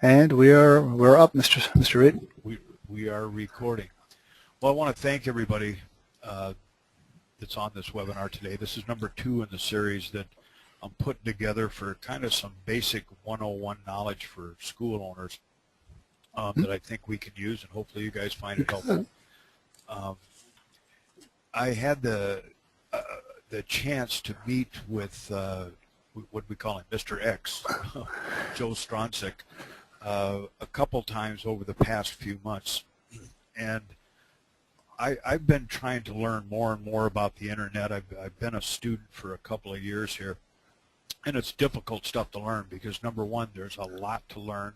And we're up, Mr. Reid. We are recording. Well, I want to thank everybody that's on this webinar today. This is number 2 in the series that I'm putting together for kind of some basic 101 knowledge for school owners that I think we can use, and hopefully you guys find it helpful. I had the chance to meet with what we call him, Mr. X, Joe Stronczyk, a couple times over the past few months, and I've been trying to learn more and more about the internet. I've been a student for a couple of years here, and it's difficult stuff to learn because number one, there's a lot to learn,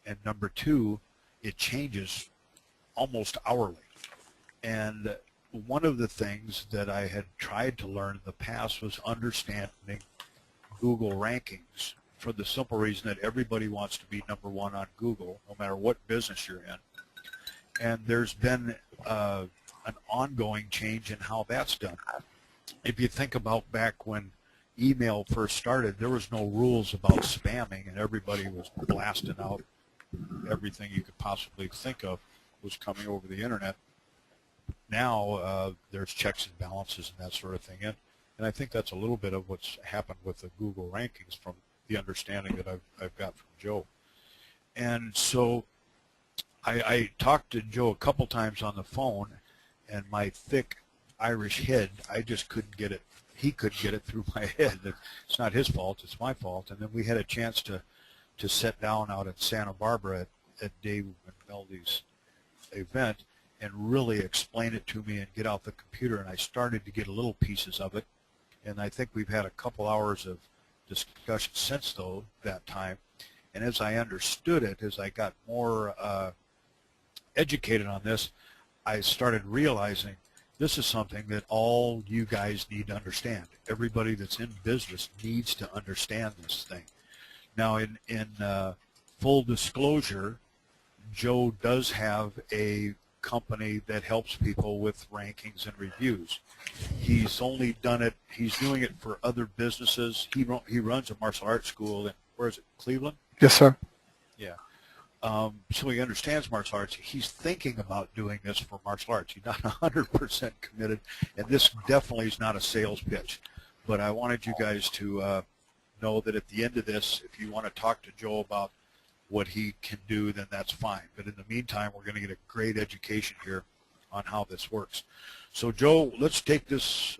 and number two, it changes almost hourly. And one of the things that I had tried to learn in the past was understanding Google rankings, for the simple reason that everybody wants to be number 1 on Google, no matter what business you're in. And there's been an ongoing change in how that's done. If you think about back when email first started, there was no rules about spamming, and everybody was blasting out everything you could possibly think of was coming over the internet. Now there's checks and balances and that sort of thing. And I think that's a little bit of what's happened with the Google rankings from the understanding that I've got from Joe. And so I talked to Joe a couple times on the phone, and my thick Irish head, I just couldn't get it. He couldn't get it through my head. It's not his fault, it's my fault. And then we had a chance to sit down out at Santa Barbara at Dave and Meldy's event and really explain it to me and get out the computer, and I started to get little pieces of it. And I think we've had a couple hours of discussion since that time. And as I understood it, as I got more educated on this, I started realizing this is something that all you guys need to understand. Everybody that's in business needs to understand this thing. Now, in full disclosure, Joe does have a company that helps people with rankings and reviews. He's only done it, he's doing it for other businesses. He runs a martial arts school in, where is it, Cleveland? Yes, sir. Yeah. So he understands martial arts. He's thinking about doing this for martial arts. He's not 100% committed, and this definitely is not a sales pitch. But I wanted you guys to know that at the end of this, if you want to talk to Joe about what he can do, then that's fine. But in the meantime, we're going to get a great education here on how this works. So Joe, let's take this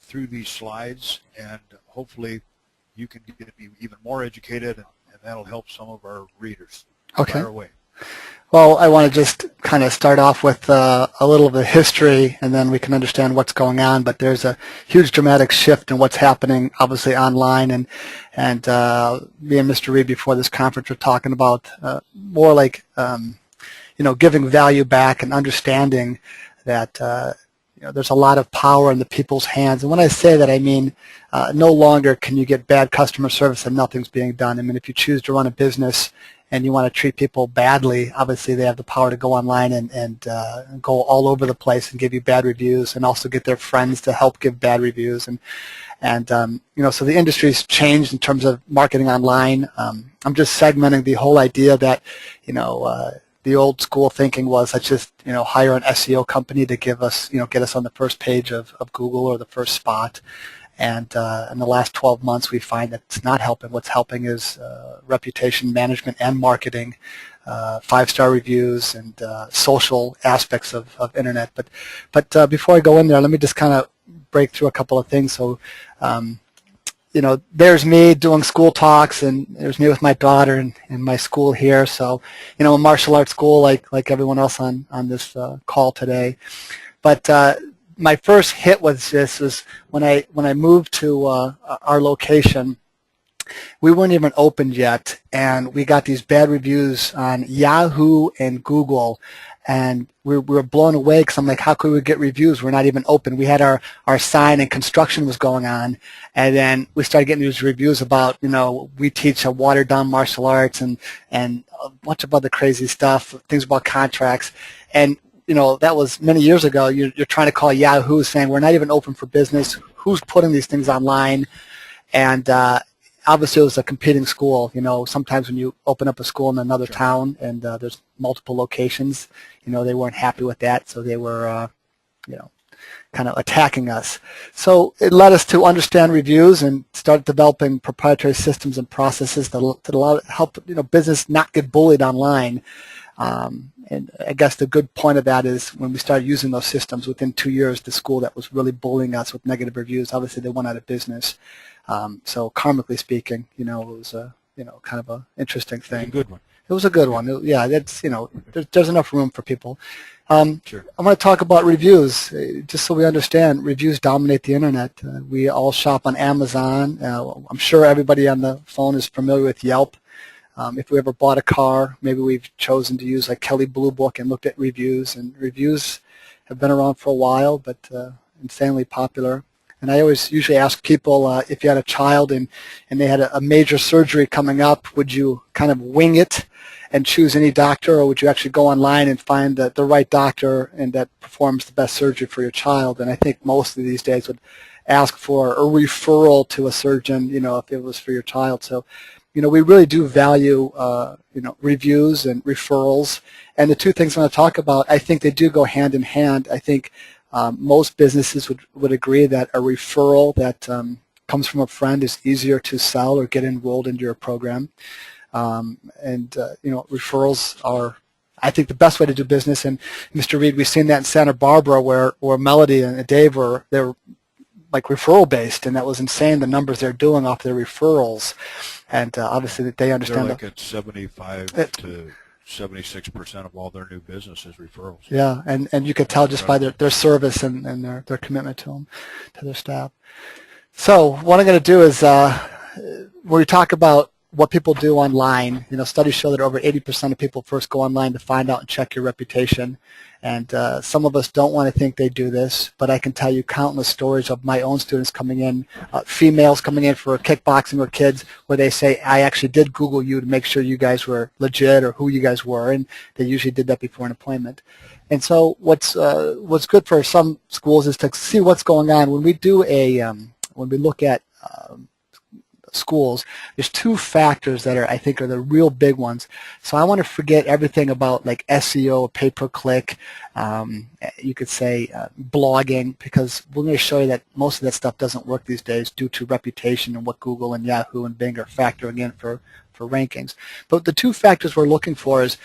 through these slides, and hopefully you can get me even more educated, and that'll help some of our readers. Okay. Fire away. Well, I want to just kind of start off with a little of the history, and then we can understand what's going on. But there's a huge dramatic shift in what's happening, obviously, online. And me and Mr. Reid before this conference were talking about more like, giving value back and understanding that there's a lot of power in the people's hands. And when I say that, I mean no longer can you get bad customer service and nothing's being done. I mean, if you choose to run a business and you want to treat people badly, obviously they have the power to go online and go all over the place and give you bad reviews, and also get their friends to help give bad reviews. So the industry's changed in terms of marketing online. I'm just segmenting the whole idea that, the old school thinking was let's just, hire an SEO company to give us, get us on the first page of Google or the first spot. And in the last 12 months, we find that it's not helping. What's helping is reputation management and marketing, 5-star reviews, and social aspects of internet. But before I go in there, let me just kind of break through a couple of things. So, there's me doing school talks, and there's me with my daughter in my school here. So, a martial arts school like everyone else on this call today. But my first hit was when I moved to our location. We weren't even opened yet, and we got these bad reviews on Yahoo and Google, and we were blown away because I'm like, how could we get reviews? We're not even open. We had our sign and construction was going on, and then we started getting these reviews about, we teach a watered-down martial arts and a bunch of other crazy stuff, things about contracts, and that was many years ago. You're trying to call Yahoo saying we're not even open for business. Who's putting these things online? And obviously it was a competing school. You know, sometimes when you open up a school in another Sure. town and there's multiple locations, you know, they weren't happy with that, so they were, you know, kind of attacking us. So it led us to understand reviews and start developing proprietary systems and processes that help, you know, business not get bullied online. And I guess the good point of that is when we started using those systems, within 2 years, the school that was really bullying us with negative reviews, obviously they went out of business. So karmically speaking, you know, it was a, you know, kind of a interesting thing. It's a good one. It was a good one. Yeah, that's, you know, there's enough room for people. Sure. I want to talk about reviews, just so we understand. Reviews dominate the internet. We all shop on Amazon. I'm sure everybody on the phone is familiar with Yelp. If we ever bought a car, maybe we've chosen to use like Kelley Blue Book and looked at reviews. And reviews have been around for a while, but insanely popular. And I always usually ask people if you had a child and they had a major surgery coming up, would you kind of wing it and choose any doctor, or would you actually go online and find the right doctor and that performs the best surgery for your child? And I think most of these days would ask for a referral to a surgeon, you know, if it was for your child. So, you know, we really do value, you know, reviews and referrals. And the two things I'm going to talk about, I think they do go hand in hand. I think most businesses would agree that a referral that comes from a friend is easier to sell or get enrolled into your program. You know, referrals are, I think, the best way to do business. And Mr. Reid, we've seen that in Santa Barbara where Melody and Dave they're like referral based, and that was insane, the numbers they're doing off their referrals. And obviously that they understand. They're like at 75 to 76% of all their new business is referrals. Yeah, and you could tell just by their service and their commitment to them, to their staff. So what I'm going to do is when we talk about what people do online, you know, studies show that over 80% of people first go online to find out and check your reputation. And some of us don't want to think they do this, but I can tell you countless stories of my own students coming in, females coming in for kickboxing or kids, where they say, I actually did Google you to make sure you guys were legit or who you guys were, and they usually did that before an appointment. And so what's good for some schools is to see what's going on. When we do when we look at schools, there's two factors that I think are the real big ones. So I want to forget everything about like SEO, pay-per-click, you could say blogging, because we're going to show you that most of that stuff doesn't work these days due to reputation and what Google and Yahoo and Bing are factoring in for rankings. But the two factors we're looking for is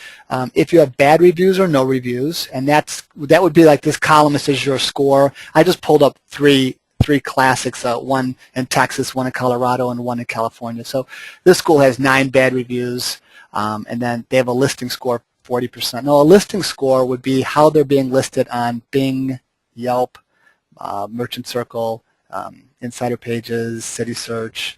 if you have bad reviews or no reviews, and that would be like this column that says your score. I just pulled up three classics, one in Texas, one in Colorado, and one in California. So this school has 9 bad reviews, and then they have a listing score of 40%. Now, a listing score would be how they're being listed on Bing, Yelp, Merchant Circle, Insider Pages, City Search.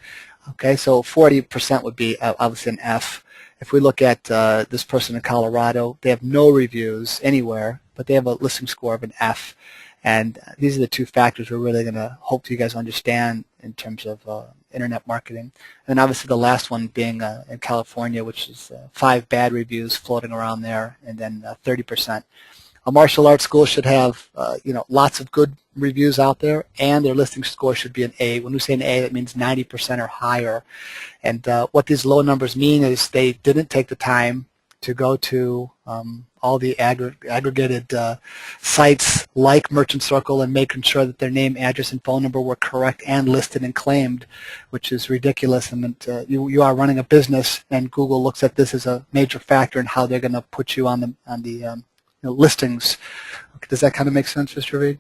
Okay, so 40% would be obviously an F. If we look at this person in Colorado, they have no reviews anywhere, but they have a listing score of an F. And these are the two factors we're really going to hope you guys understand in terms of internet marketing. And obviously the last one being in California, which is 5 bad reviews floating around there, and then 30%. A martial arts school should have you know, lots of good reviews out there, and their listing score should be an A. When we say an A, that means 90% or higher. And what these low numbers mean is they didn't take the time to go to all the aggregated sites like Merchant Circle and making sure that their name, address, and phone number were correct and listed and claimed, which is ridiculous. And that, you are running a business, and Google looks at this as a major factor in how they're going to put you on the you know, listings. Okay, does that kind of make sense, Mr. Reid?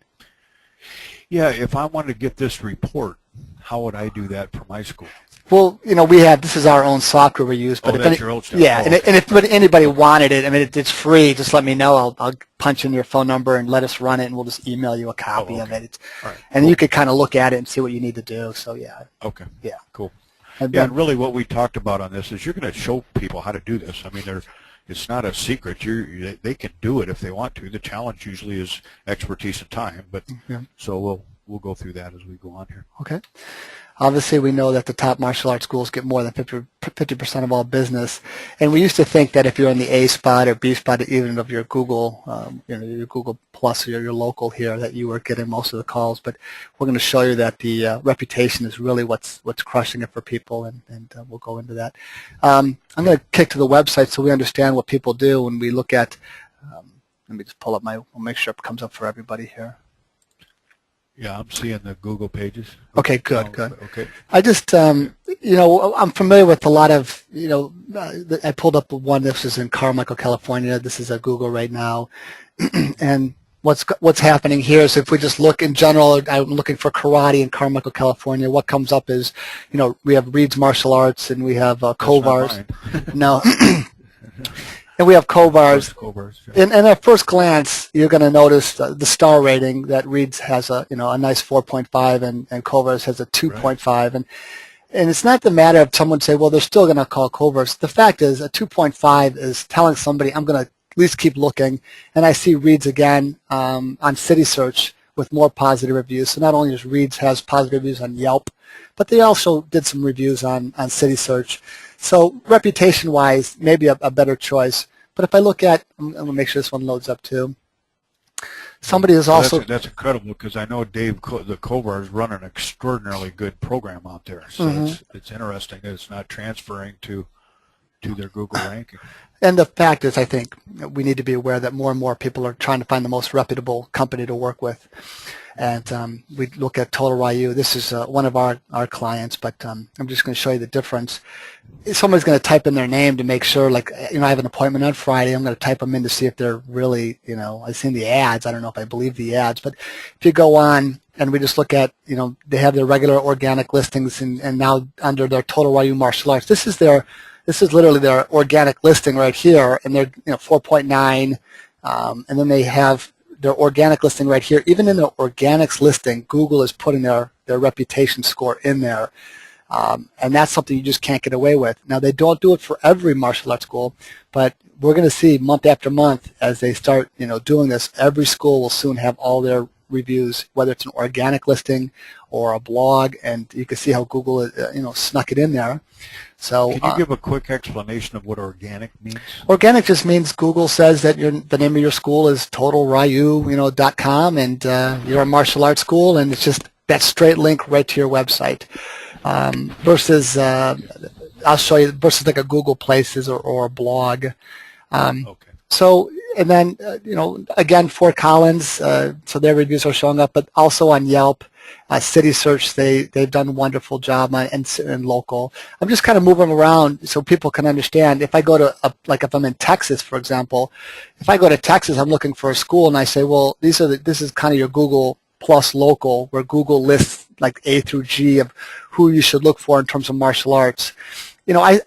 Yeah, if I wanted to get this report, how would I do that for my school? Well, you know, this is our own software we use. But that's your old stuff. Yeah, okay. and if anybody wanted it, I mean, it's free. Just let me know. I'll punch in your phone number and let us run it, and we'll just email you a copy of it. All right. And you could kind of look at it and see what you need to do. So, yeah. Okay. Yeah. Cool. And Yeah, and really what we talked about on this is you're going to show people how to do this. I mean, it's not a secret. They can do it if they want to. The challenge usually is expertise and time. But yeah. So we'll go through that as we go on here. Okay. Obviously, we know that the top martial arts schools get more than 50% of all business, and we used to think that if you're in the A spot or B spot, even of your Google, your Google Plus or your local here, that you were getting most of the calls. But we're going to show you that the reputation is really what's crushing it for people, and we'll go into that. I'm going to kick to the website so we understand what people do when we look at. Let me just pull up we'll make sure it comes up for everybody here. Yeah, I'm seeing the Google pages. Okay, good, good. Okay. I just, I'm familiar with a lot of, I pulled up one. This is in Carmichael, California. This is at Google right now, and what's happening here is if we just look in general, I'm looking for karate in Carmichael, California. What comes up is, we have Reid's Martial Arts and we have Kovar's. No. And we have Kovar's. Yeah. And at first glance, you're going to notice the star rating that Reid's has a nice 4.5 and Kovar's has a 2.5. Right. And it's not the matter of someone say, well, they're still going to call Kovar's. The fact is a 2.5 is telling somebody I'm going to at least keep looking. And I see Reid's again on City Search with more positive reviews. So not only does Reid's has positive reviews on Yelp, but they also did some reviews on City Search. So reputation-wise, maybe a better choice. But if I look at, I'm going to make sure this one loads up too. Somebody is also... That's incredible because I know Dave, the Kovar, is running an extraordinarily good program out there. So it's interesting that it's not transferring to their Google ranking. And the fact is, I think we need to be aware that more and more people are trying to find the most reputable company to work with. And we look at Total Ryu. This is one of our clients, but I'm just going to show you the difference. Somebody's going to type in their name to make sure, like, I have an appointment on Friday. I'm going to type them in to see if they're really, I've seen the ads. I don't know if I believe the ads, but if you go on and we just look at, they have their regular organic listings and now under their Total Ryu Martial Arts, this is literally their organic listing right here, and they're 4.9, and then they have their organic listing right here. Even in the organics listing, Google is putting their reputation score in there, and that's something you just can't get away with. Now, they don't do it for every martial arts school, but we're going to see month after month as they start doing this, every school will soon have all their reviews, whether it's an organic listing or a blog, and you can see how Google snuck it in there. So can you give a quick explanation of what organic means? Organic just means Google says that the name of your school is TotalRyu.com, and you're a martial arts school, and it's just that straight link right to your website. Versus I'll show you versus like a Google Places or a blog. Okay. So and then again, Fort Collins, so their reviews are showing up, but also on Yelp. City Search, they've done a wonderful job on, and local. I'm just kind of moving around so people can understand. If I go to, like if I'm in Texas, for example, if I go to Texas, I'm looking for a school, and I say, well, this is kind of your Google Plus local, where Google lists like A through G of who you should look for in terms of martial arts. I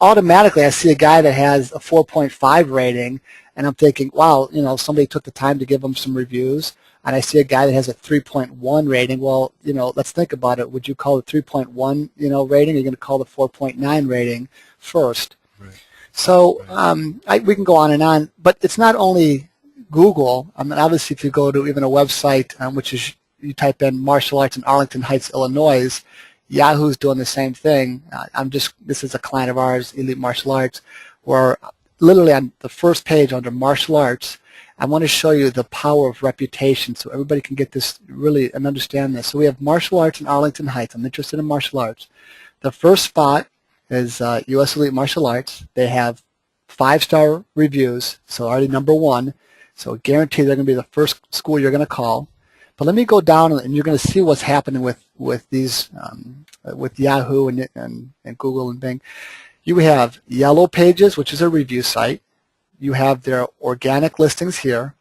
see a guy that has a 4.5 rating, and I'm thinking, wow, somebody took the time to give him some reviews. And I see a guy that has a 3.1 rating. Well, let's think about it. Would you call the 3.1, rating? Or are you going to call the 4.9 rating first? Right. So we can go on and on. But it's not only Google. I mean, obviously, if you go to even a website, which is you type in martial arts in Arlington Heights, Illinois, Yahoo's doing the same thing. This is a client of ours, Elite Martial Arts, where literally on the first page under martial arts, I want to show you the power of reputation so everybody can get this really and understand this. So we have martial arts in Arlington Heights. I'm interested in martial arts. The first spot is U.S. Elite Martial Arts. They have 5-star reviews, so already number one. So guaranteed they're going to be the first school you're going to call. But let me go down and you're going to see what's happening with these, with Yahoo and Google and Bing. You have Yellow Pages, which is a review site. You have their organic listings here.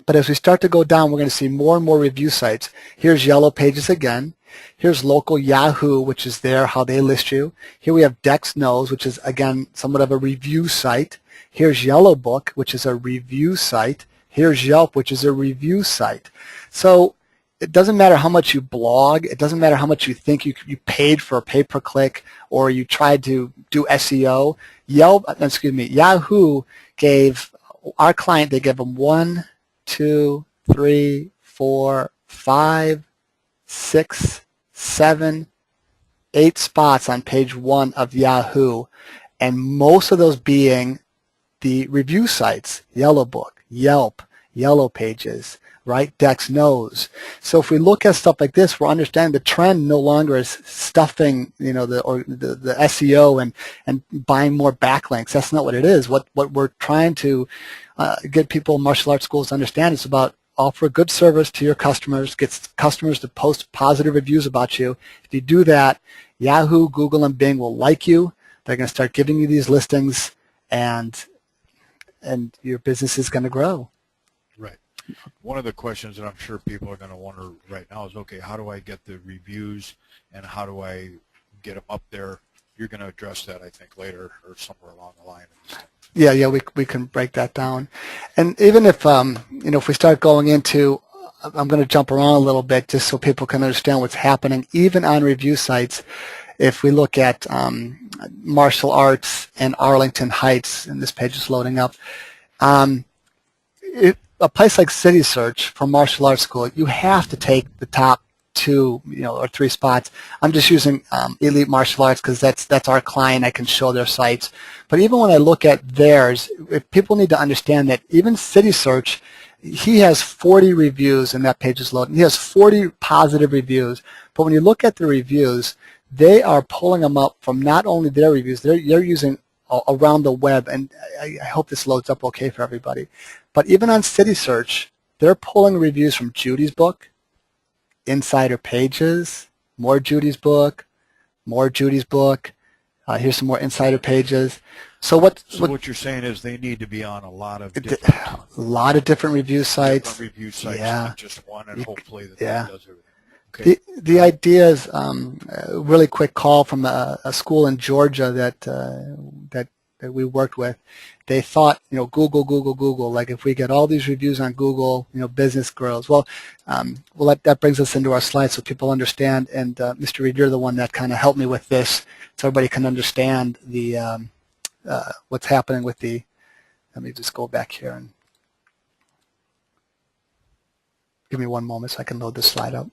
But as we start to go down, we're going to see more and more review sites. Here's Yellow Pages again. Here's local Yahoo, which is there, how they list you. Here we have Dex Knows, which is, again, somewhat of a review site. Here's Yellow Book, which is a review site. Here's Yelp, which is a review site. So it doesn't matter how much you blog. It doesn't matter how much you think you paid for a pay-per-click or you tried to do SEO. Yahoo gave our client, they gave them 1, 2, 3, 4, 5, 6, 7, 8 spots on page 1 of Yahoo, and most of those being the review sites, Yellow Book, Yelp, Yellow Pages, right? Dex knows. So if we look at stuff like this, we're understanding the trend no longer is stuffing, the SEO and buying more backlinks. That's not what it is. What we're trying to get people in martial arts schools to understand is about offer a good service to your customers, get customers to post positive reviews about you. If you do that, Yahoo, Google, and Bing will like you. They're going to start giving you these listings, and your business is going to grow. Right. One of the questions that I'm sure people are going to wonder right now is, okay, how do I get the reviews and how do I get them up there? You're going to address that, I think, later or somewhere along the line. Yeah, we can break that down. And even if, if we start going into, I'm going to jump around a little bit just so people can understand what's happening, even on review sites. If we look at martial arts and Arlington Heights, and this page is loading up, a place like City Search for martial arts school, you have to take the top 2, or 3 spots. I'm just using Elite Martial Arts because that's our client. I can show their sites. But even when I look at theirs, people need to understand that even City Search, he has 40 reviews, and that page is loading. He has 40 positive reviews. But when you look at the reviews, they are pulling them up from not only their reviews, they're using around the web, and I hope this loads up okay for everybody. But even on City Search, they're pulling reviews from Judy's book, Insider Pages, more Judy's book, here's some more Insider Pages. So what you're saying is they need to be on a lot of different review sites. Different review sites, yeah. Not just one, and hopefully that does everything. Okay. The idea is a really quick call from a school in Georgia that we worked with. They thought, Google, like if we get all these reviews on Google, business grows. Well, that brings us into our slides so people understand. And Mr. Reid, you're the one that kind of helped me with this, so everybody can understand the what's happening with the. Let me just go back here and give me one moment so I can load this slide up.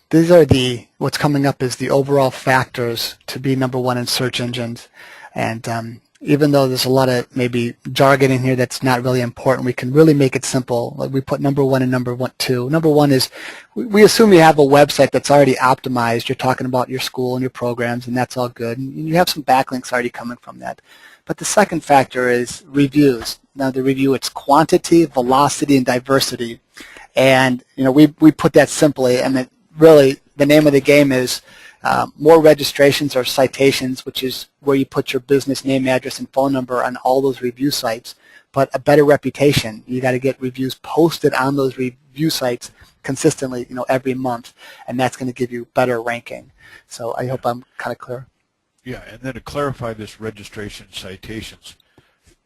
These are what's coming up is the overall factors to be number 1 in search engines. And even though there's a lot of maybe jargon in here that's not really important, we can really make it simple. Like we put number 1 and number 2. Number 1 is we assume you have a website that's already optimized. You're talking about your school and your programs, and that's all good. And you have some backlinks already coming from that. But the second factor is reviews. Now the review, it's quantity, velocity, and diversity. And we put that simply, and really, the name of the game is more registrations or citations, which is where you put your business name, address, and phone number on all those review sites, but a better reputation. You got to get reviews posted on those review sites consistently, every month, and that's going to give you better ranking. So I hope I'm kind of clear. Yeah, and then to clarify this registration citations,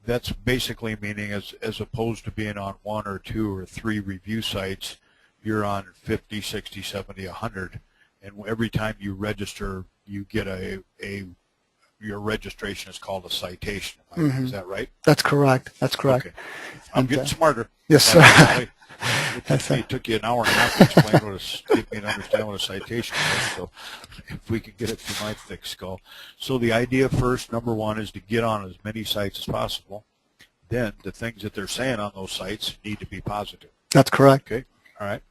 that's basically meaning as opposed to being on 1 or 2 or 3 review sites, you're on 50, 60, 70, 100, and every time you register, you get your registration is called a citation. Mm-hmm. Is that right? That's correct. Okay. I'm getting smarter. Yes, sir. It took you an hour and a half to explain get me to understand what a citation is, so if we could get it through my thick skull. So the idea first, number 1, is to get on as many sites as possible. Then the things that they're saying on those sites need to be positive. That's correct. Okay, all right.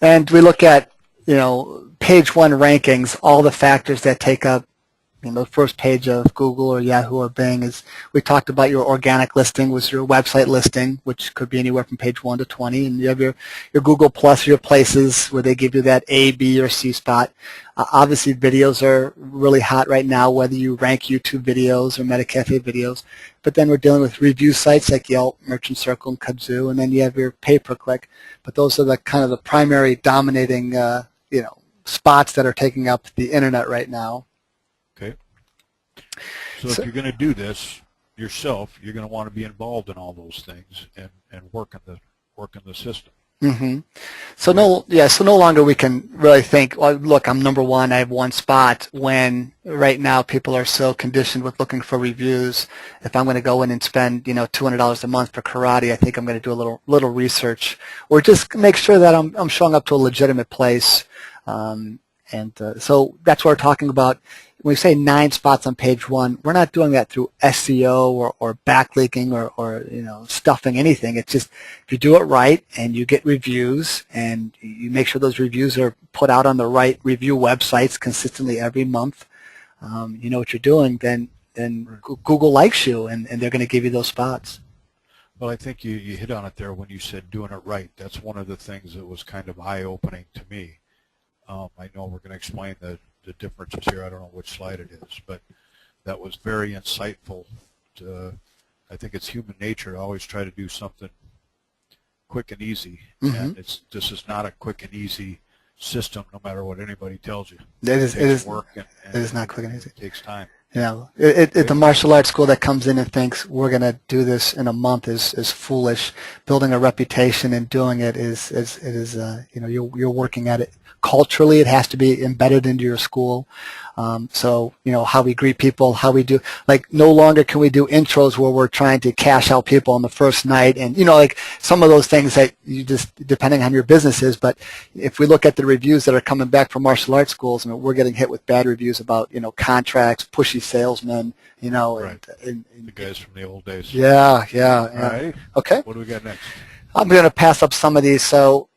And we look at, page 1 rankings, all the factors that take up, the first page of Google or Yahoo or Bing. Is we talked about your organic listing was your website listing, which could be anywhere from page 1 to 20, and you have your Google Plus, your places where they give you that A, B, or C spot. Obviously, videos are really hot right now, whether you rank YouTube videos or MetaCafe videos. But then we're dealing with review sites like Yelp, Merchant Circle, and Kudzu, and then you have your pay-per-click. But those are the kind of the primary dominating, spots that are taking up the internet right now. Okay. So if you're going to do this yourself, you're going to want to be involved in all those things and work in the system. Hmm. So no longer we can really think, well, look, I'm number one, I have one spot, when right now people are so conditioned with looking for reviews. If I'm going to go in and spend, $200 a month for karate, I think I'm going to do a little research, or just make sure that I'm showing up to a legitimate place. So that's what we're talking about. When we say 9 spots on page 1, we're not doing that through SEO or backlinking or stuffing anything. It's just, if you do it right and you get reviews and you make sure those reviews are put out on the right review websites consistently every month, you know what you're doing, then Right. Google likes you, and they're going to give you those spots. Well, I think you hit on it there when you said doing it right. That's one of the things that was kind of eye-opening to me. I know we're going to explain the differences here. I don't know which slide it is, but that was very insightful. I think it's human nature to always try to do something quick and easy, and this is not a quick and easy system, no matter what anybody tells you. It takes is work, it is not quick and easy. It takes time. The martial arts school that comes in and thinks we're going to do this in a month is foolish. Building a reputation and doing it is you're working at it. Culturally, it has to be embedded into your school. So how we greet people, how we do, like, no longer can we do intros where we're trying to cash out people on the first night, and like some of those things that you just, depending on your business is. But if we look at the reviews that are coming back from martial arts schools, we're getting hit with bad reviews about Contracts, pushy salesmen, right. The guys from the old days. Yeah. All right. Okay. What do we got next? I'm going to pass up some of these. So,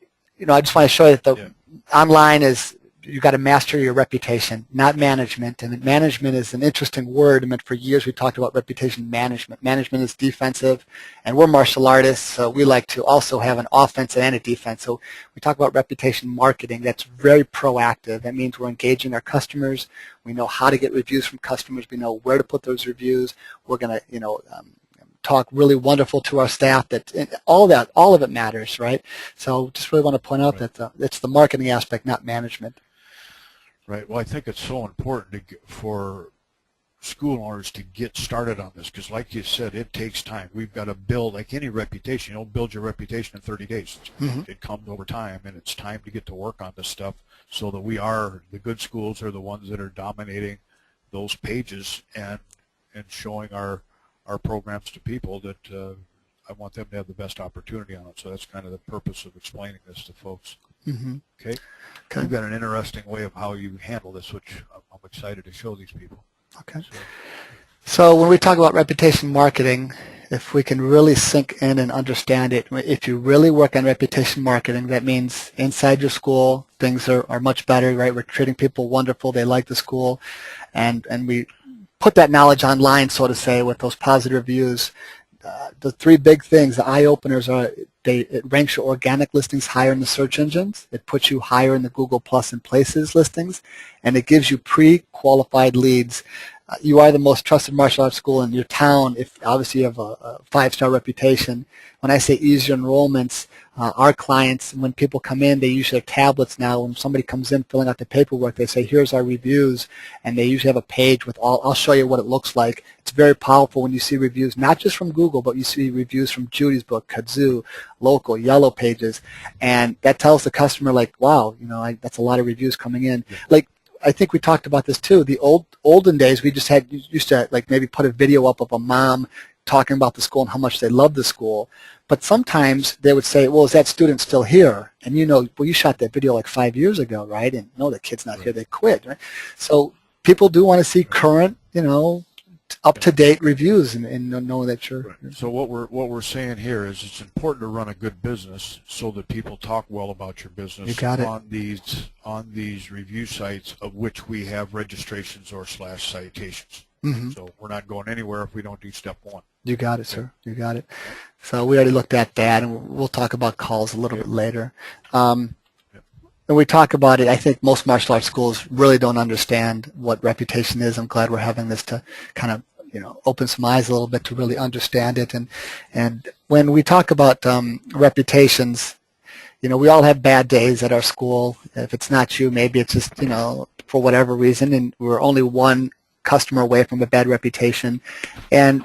I just want to show you that online is, you got to master your reputation, not management. And management is an interesting word. For years we talked about reputation management. Management is defensive, and we're martial artists, so we like to also have an offense and a defense. So we talk about reputation marketing. That's very proactive. That means we're engaging our customers. We know how to get reviews from customers. We know where to put those reviews. We're going to, talk really wonderful to our staff. All of it matters, right? So just really want to point out that it's the marketing aspect, not management. Right. Well, I think it's so important for school owners to get started on this, because like you said, it takes time. We've got to build, like any reputation, you don't build your reputation in 30 days. It comes over time, and it's time to get to work on this stuff so that the good schools are the ones that are dominating those pages and showing our programs to people that I want them to have the best opportunity on it. So that's kind of the purpose of explaining this to folks. Okay. You've got an interesting way of how you handle this, which I'm excited to show these people. Okay. So when we talk about reputation marketing, if we can really sink in and understand it, if you really work on reputation marketing, that means inside your school things are much better, right? We're treating people wonderful. They like the school, and we put that knowledge online, so to say, with those positive reviews. The 3 big things, the eye-openers are, it ranks your organic listings higher in the search engines, it puts you higher in the Google Plus and Places listings, and it gives you pre-qualified leads. You are the most trusted martial arts school in your town if obviously you have a 5-star reputation. When I say easier enrollments, our clients, when people come in, they usually have tablets now. When somebody comes in filling out the paperwork, they say, here's our reviews, and they usually have a page with I'll show you what it looks like. It's very powerful when you see reviews, not just from Google, but you see reviews from Judy's Book, Kazoo, Local, Yellow Pages, and that tells the customer, like, wow, that's a lot of reviews coming in. Like, I think we talked about this too. The olden days, we just used to like maybe put a video up of a mom talking about the school and how much they love the school. But sometimes they would say, well, is that student still here? And well, you shot that video like 5 years ago, right? And no, the kid's not here. They quit, right? So people do want to see current, up-to-date reviews and know that you're. So what we're saying here is it's important to run a good business so that people talk well about your business. You got it. on these review sites, of which we have registrations or /citations. So we're not going anywhere if we don't do step 1. You got it, sir. You got it. So we already looked at that, and we'll talk about calls a little bit later. When we talk about it, I think most martial arts schools really don't understand what reputation is. I'm glad we're having this to kind of open some eyes a little bit to really understand it. And when we talk about reputations, we all have bad days at our school. If it's not you, maybe it's just for whatever reason, and we're only one customer away from a bad reputation. And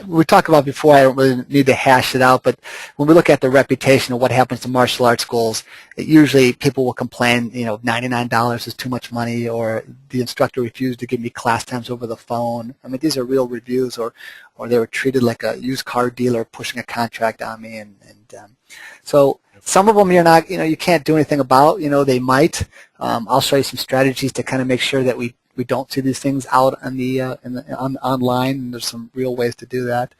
we talked about before, I don't really need to hash it out, but when we look at the reputation of what happens to martial arts schools, usually people will complain, $99 is too much money, or the instructor refused to give me class times over the phone. I mean, these are real reviews, or they were treated like a used car dealer pushing a contract on me, and so some of them you're not, you can't do anything about. They might. I'll show you some strategies to kind of make sure that we don't see these things out on online, and there's some real ways to do that.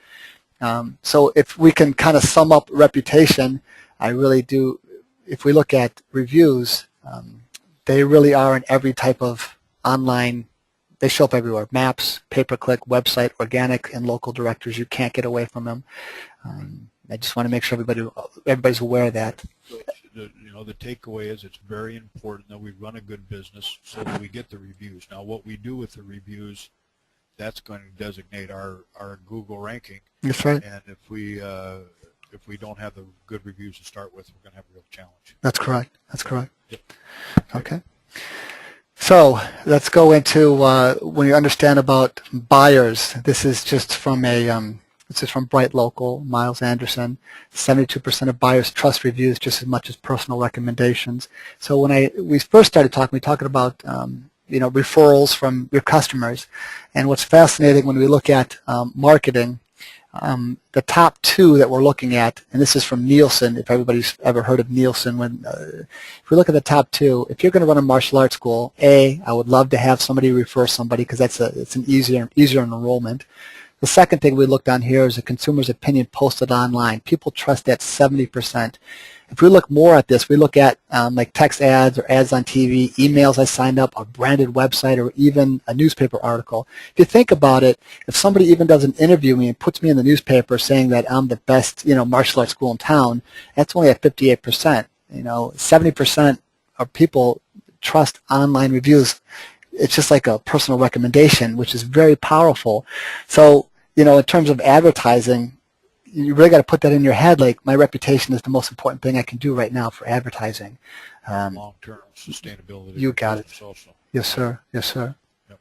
So if we can kind of sum up reputation, I really do. If we look at reviews, they really are in every type of online. They show up everywhere: maps, pay-per-click, website, organic, and local directories. You can't get away from them. I just want to make sure everybody's aware of that. The takeaway is it's very important that we run a good business so that we get the reviews. Now, what we do with the reviews, that's going to designate our Google ranking. That's right. And if we don't have the good reviews to start with, we're going to have a real challenge. That's correct. That's correct. Yep. Okay. So let's go into when you understand about buyers. This is just from this is from Bright Local, Miles Anderson. 72% of buyers trust reviews just as much as personal recommendations. So when we first started talking, we talking about referrals from your customers, and what's fascinating when we look at marketing, the top two that we're looking at, and this is from Nielsen. If everybody's ever heard of Nielsen, if we look at the top two, if you're going to run a martial arts school, I would love to have somebody refer somebody because it's an easier enrollment. The second thing we looked on here is a consumer's opinion posted online. People trust that 70%. If we look more at this, we look at like text ads or ads on TV, emails I signed up, a branded website, or even a newspaper article. If you think about it, if somebody even does an interview me and puts me in the newspaper saying that I'm the best, martial arts school in town, that's only at 58%. 70% of people trust online reviews. It's just like a personal recommendation, which is very powerful. So, in terms of advertising, you really got to put that in your head, like my reputation is the most important thing I can do right now for advertising. Long-term sustainability. You got it. Also. Yes, sir. Yes, sir. Yep.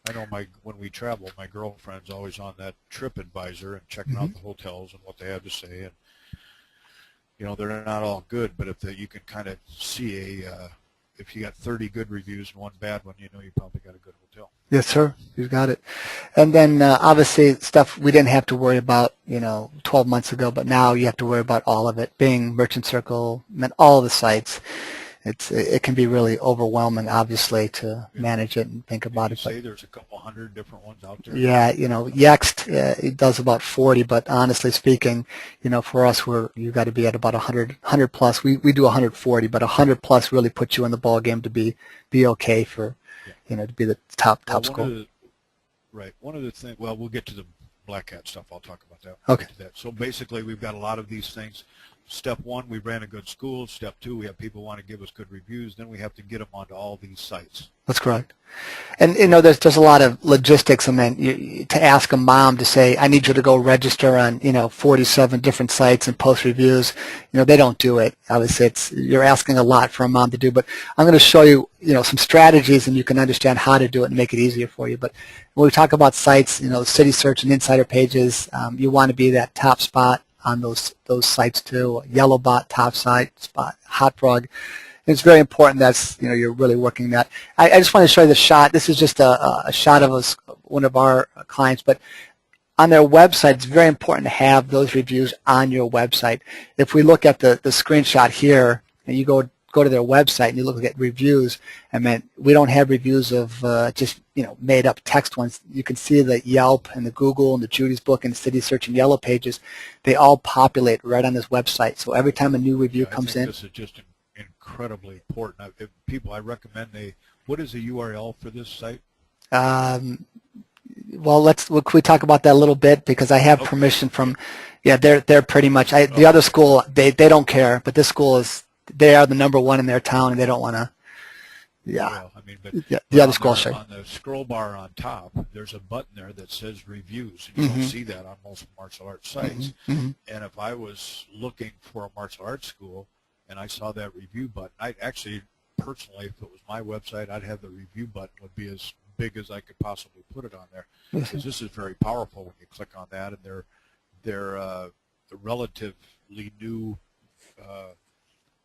I know when we travel, my girlfriend's always on that TripAdvisor and checking out the hotels and what they have to say. And, they're not all good, but you can kind of see if you got 30 good reviews and one bad one, you probably got a good hotel. Yes, sir. You got it. And then obviously stuff we didn't have to worry about, 12 months ago, but now you have to worry about all of it. Bing, Merchant Circle, and all the sites. It can be really overwhelming, obviously, to manage it and think about it. Say there's a couple hundred different ones out there. Yeah, Yext it does about 40, but honestly speaking, for us, you got to be at about 100 plus. We do 140, but 100 plus really puts you in the ball game to be okay for, to be the top school. Right. One of the things. Well, we'll get to the Black Hat stuff. I'll talk about that. Okay. So basically, we've got a lot of these things. Step one, we ran a good school. Step two, we have people who want to give us good reviews. Then we have to get them onto all these sites. That's correct. And, there's a lot of logistics. I mean, to ask a mom to say, I need you to go register on, 47 different sites and post reviews, they don't do it. Obviously, you're asking a lot for a mom to do. But I'm going to show you, some strategies, and you can understand how to do it and make it easier for you. But when we talk about sites, city search and insider pages, you want to be that top spot on those sites too. Yellowbot, top site spot, Hot Frog. It's very important that's you're really working that. I just want to show you the shot. This is just a shot of one of our clients, but on their website, it's very important to have those reviews on your website. If we look at the screenshot here, and you go to their website and you look at reviews, we don't have reviews of just made up text ones. You can see the Yelp and the Google and the Judy's Book and the City Search and Yellow Pages. They all populate right on this website. So every time a new review comes in, this is just incredibly important. I recommend what is the URL for this site? Well, can we talk about that a little bit, because I have permission from, they're pretty much, the other school, they don't care, but this school they are the number one in their town, and they don't want to, Well, the other school, sure. On the scroll bar on top, there's a button there that says reviews, and you don't see that on most martial arts sites. And if I was looking for a martial arts school and I saw that review button, I'd actually, personally, if it was my website, I'd have the review button would be as big as I could possibly put it on there, because this is very powerful when you click on that, and they're relatively new,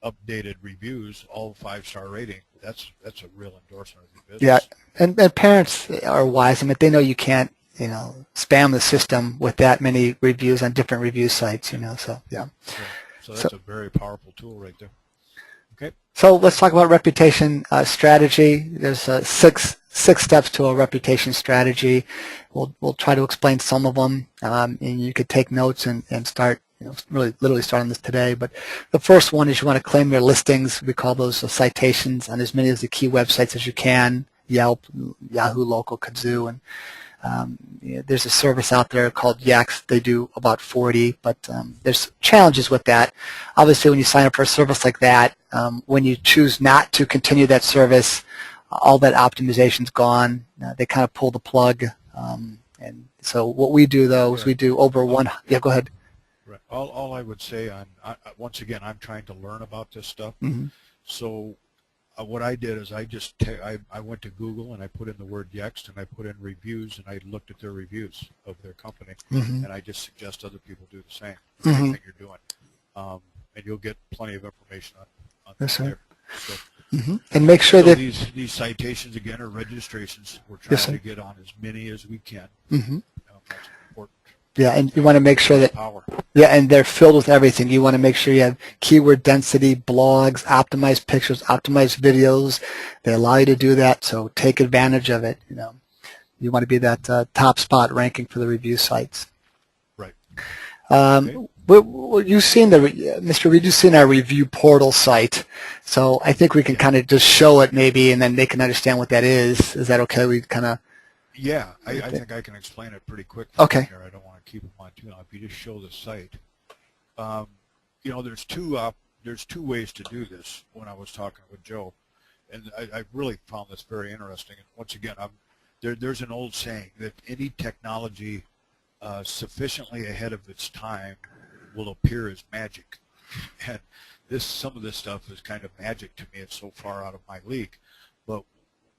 updated reviews, all 5-star rating. That's a real endorsement of your Yeah, business. and parents are wise. I mean, they know you can't, spam the system with that many reviews on different review sites, so yeah. Right. So that's a very powerful tool right there. Okay. So let's talk about reputation strategy. There's six steps to a reputation strategy. We'll try to explain some of them, and you could take notes and start, really literally start on this today. But the first one is you want to claim your listings. We call those citations on as many of the key websites as you can: Yelp, Yahoo Local, Kazoo, and there's a service out there called Yext. They do about 40, but there's challenges with that. Obviously, when you sign up for a service like that, when you choose not to continue that service, all that optimization's gone. They kind of pull the plug. And so what we do, though, is we do over one. Yeah, go ahead. Right. All I would say once again, I'm trying to learn about this stuff. Mm-hmm. So what I did is I went to Google and I put in the word Yext and I put in reviews and I looked at their reviews of their company, Mm-hmm. and I just suggest other people do the same Mm-hmm. thing you're doing, and you'll get plenty of information on Yes, sir. there. So, Mm-hmm. And make sure that these citations again are registrations. We're trying Yes, sir. to get on as many as we can. Mm-hmm. That's important. Yeah, and you want to make sure that Power. Yeah, and they're filled with everything. You want to make sure you have keyword density, blogs, optimized pictures, optimized videos. They allow you to do that, so take advantage of it. You want to be that top spot ranking for the review sites. Right. You've seen Mr. Reid, you've seen our review portal site, so I think we can kind of just show it maybe, and then they can understand what that is. Is that okay? We kind of. Yeah, I think I can explain it pretty quick. Okay. Here. I don't want to keep them on too long. If you just show the site, there's two ways to do this. When I was talking with Joe, and I really found this very interesting. And once again, there's an old saying that any technology sufficiently ahead of its time will appear as magic, and some of this stuff is kind of magic to me. It's so far out of my league, but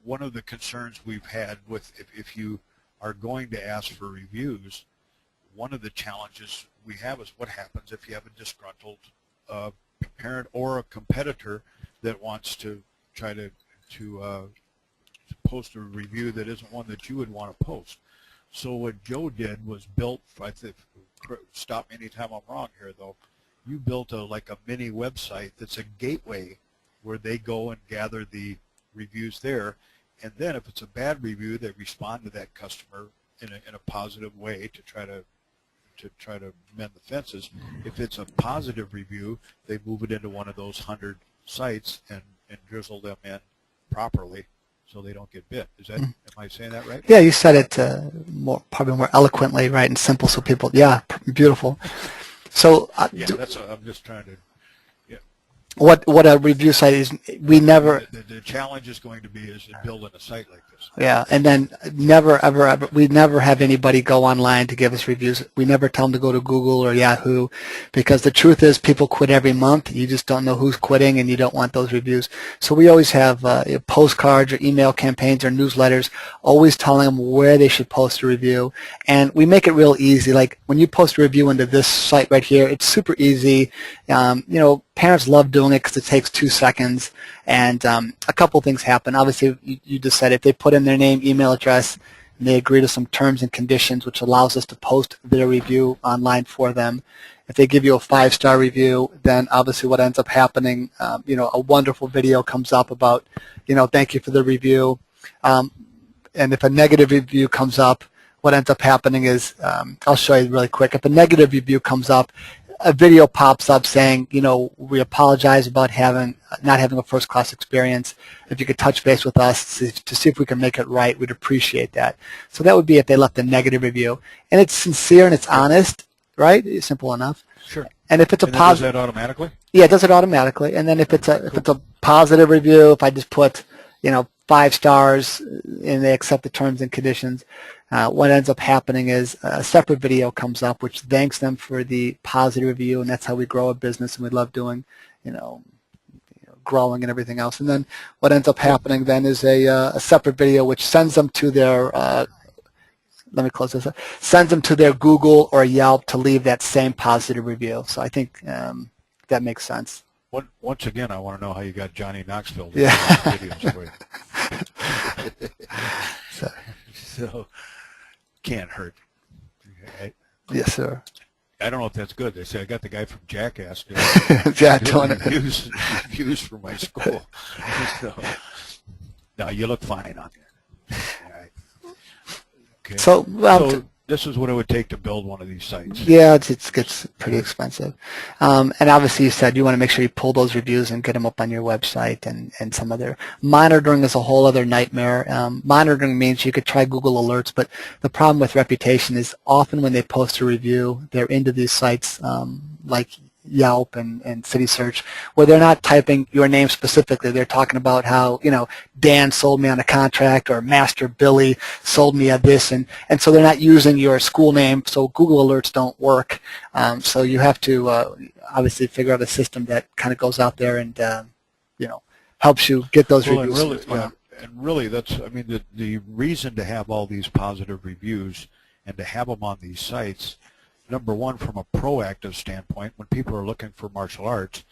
one of the concerns we've had with if you are going to ask for reviews, one of the challenges we have is what happens if you have a disgruntled parent or a competitor that wants to try to post a review that isn't one that you would want to post. So what Joe did was built, I think, stop me anytime I'm wrong here though, you built like a mini website that's a gateway where they go and gather the reviews there, and then if it's a bad review, they respond to that customer in a positive way to try to mend the fences. If it's a positive review, they move it into one of those 100 sites and drizzle them in properly so they don't get bit. Am I saying that right? Yeah, you said it probably more eloquently, right, and simple, so people. Yeah, beautiful. So Yeah, I'm just trying to. what a review site is, we never. The challenge is going to be is building a site like this. Yeah, and then never, ever, we never have anybody go online to give us reviews. We never tell them to go to Google or Yahoo, because the truth is people quit every month. You just don't know who's quitting, and you don't want those reviews. So we always have postcards or email campaigns or newsletters always telling them where they should post a review. And we make it real easy. Like when you post a review into this site right here, it's super easy. Parents love doing it because it takes 2 seconds, and a couple things happen. Obviously, you just said if they put in their name, email address, and they agree to some terms and conditions, which allows us to post their review online for them. If they give you a 5-star review, then obviously what ends up happening, a wonderful video comes up about, thank you for the review. And if a negative review comes up, what ends up happening is, I'll show you really quick. If a negative review comes up, a video pops up saying, we apologize about not having a first-class experience. If you could touch base with us to see if we can make it right, we'd appreciate that. So that would be if they left a negative review. And it's sincere and it's honest, right? It's simple enough. Sure. And if it's a positive, does that automatically? Yeah, it does it automatically. And then if it's a positive review, if I just put 5 stars and they accept the terms and conditions, what ends up happening is a separate video comes up which thanks them for the positive review, and that's how we grow a business. And we love doing growing and everything else. And then what ends up happening then is a separate video which sends them to their let me close this up. Sends them to their Google or Yelp to leave that same positive review. So I think that makes sense. Once again, I want to know how you got Johnny Knoxville to Yeah. do videos for you. So can't hurt. Okay. Yes, sir. I don't know if that's good. They say I got the guy from Jackass doing Yeah, doing it. reviews for my school. So, no, you look fine on there. All right. Okay. So, So this is what it would take to build one of these sites. yeah, it gets pretty expensive. And obviously you said you want to make sure you pull those reviews and get them up on your website and some other. Monitoring is a whole other nightmare. Monitoring means you could try Google Alerts, but the problem with reputation is often when they post a review, they're into these sites like Yelp and City Search, where they're not typing your name specifically. They're talking about how, Dan sold me on a contract, or Master Billy sold me at this, and so they're not using your school name, so Google Alerts don't work. So you have to obviously figure out a system that kind of goes out there and, helps you get those reviews. And really, that's, I mean, the reason to have all these positive reviews and to have them on these sites, number one, from a proactive standpoint, when people are looking for martial arts,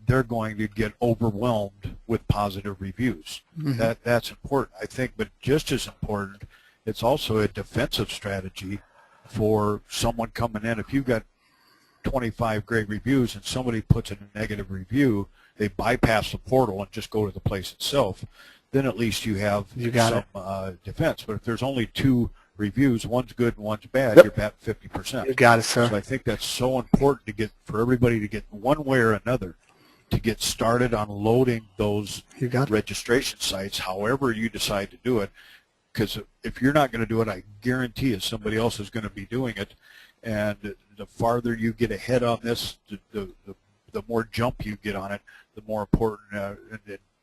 they're going to get overwhelmed with positive reviews. Mm-hmm. That's important, I think, but just as important, it's also a defensive strategy for someone coming in. If you've got 25 great reviews and somebody puts a negative review, they bypass the portal and just go to the place itself, then at least you have some defense. But if there's only 2 reviews, one's good and one's bad, you're batting 50%. You got it, sir. So I think that's so important for everybody to get one way or another to get started on loading those registration sites, however you decide to do it. Because if you're not going to do it, I guarantee you somebody else is going to be doing it. And the farther you get ahead on this, the more jump you get on it, the more important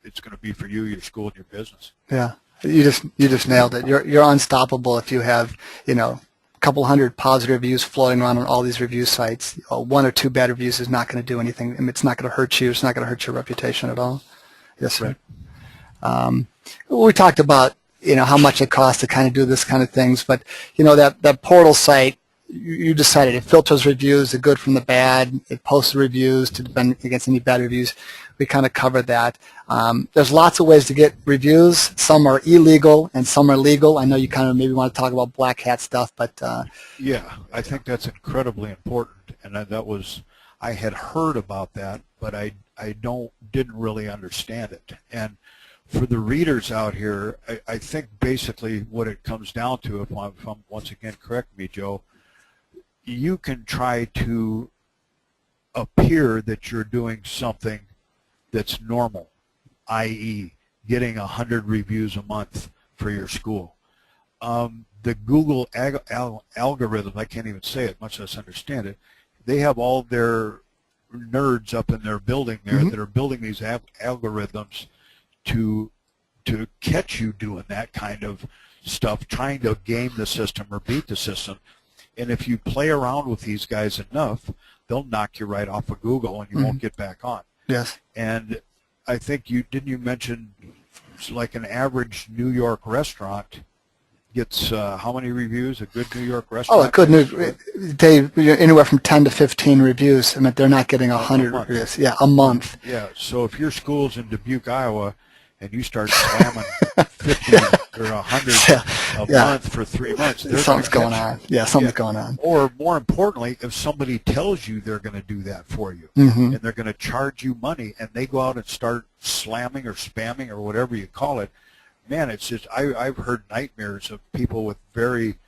it's going to be for you, your school, and your business. Yeah. You just nailed it. You're unstoppable if you have, a couple hundred positive reviews floating around on all these review sites. 1 or 2 bad reviews is not going to do anything. I mean, it's not going to hurt you. It's not going to hurt your reputation at all. Yes, sir. Right. We talked about, how much it costs to kind of do this kind of things, but, that portal site, you decided it filters reviews, the good from the bad. It posts the reviews to defend against any bad reviews. We kind of covered that. There's lots of ways to get reviews. Some are illegal and some are legal. I know you kind of maybe want to talk about black hat stuff, but yeah, I think that's incredibly important. And I had heard about that, but I didn't really understand it. And for the readers out here, I think basically what it comes down to, if I'm once again correct me, Joe, you can try to appear that you're doing something that's normal, i.e. getting 100 reviews a month for your school. The Google algorithm, I can't even say it, much less understand it, they have all their nerds up in their building there that are building these algorithms to catch you doing that kind of stuff, trying to game the system or beat the system. And if you play around with these guys enough, they'll knock you right off of Google and you won't get back on. Yes. And I think you mention like an average New York restaurant gets how many reviews? A good New York restaurant? Oh, a good anywhere from 10 to 15 reviews. I mean, they're not getting 100 reviews. Yeah, a month. Yeah. So if your school's in Dubuque, Iowa, and you start slamming 50 or 100 a month for 3 months, something's going on. Yeah, something's going on. Or more importantly, if somebody tells you they're going to do that for you, and they're going to charge you money, and they go out and start slamming or spamming or whatever you call it, man, it's just I've heard nightmares of people with very